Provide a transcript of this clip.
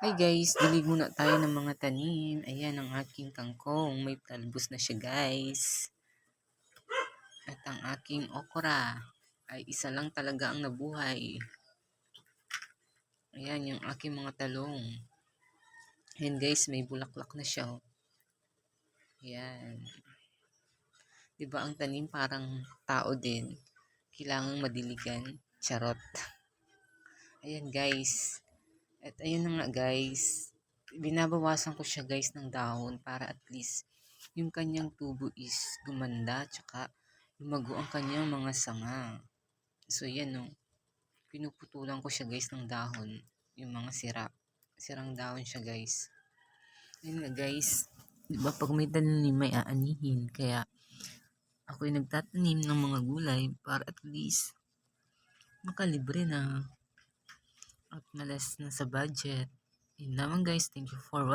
Hi guys, dilig muna tayo ng mga tanim. Ayan ang aking kangkong. May talbos na siya guys. At ang aking okra ay isa lang talaga ang nabuhay. Ayan yung aking mga talong. Ayan guys, may bulaklak na siya. Ayan. Diba ang tanim parang tao din. Kailangang madiligan. Charot. Ayan guys. At ayun na nga guys. Binabawasan ko siya guys ng dahon para at least yung kanyang tubo is gumanda tsaka lumago ang kanyang mga sanga. So yan no, pinuputulan ko siya guys ng dahon, yung mga sirang dahon siya guys. Yun nga guys, diba pag may tanim may aanihin, kaya ako'y nagtatanim ng mga gulay para at least makalibre na at malas na sa budget. Yun naman guys, thank you for watching.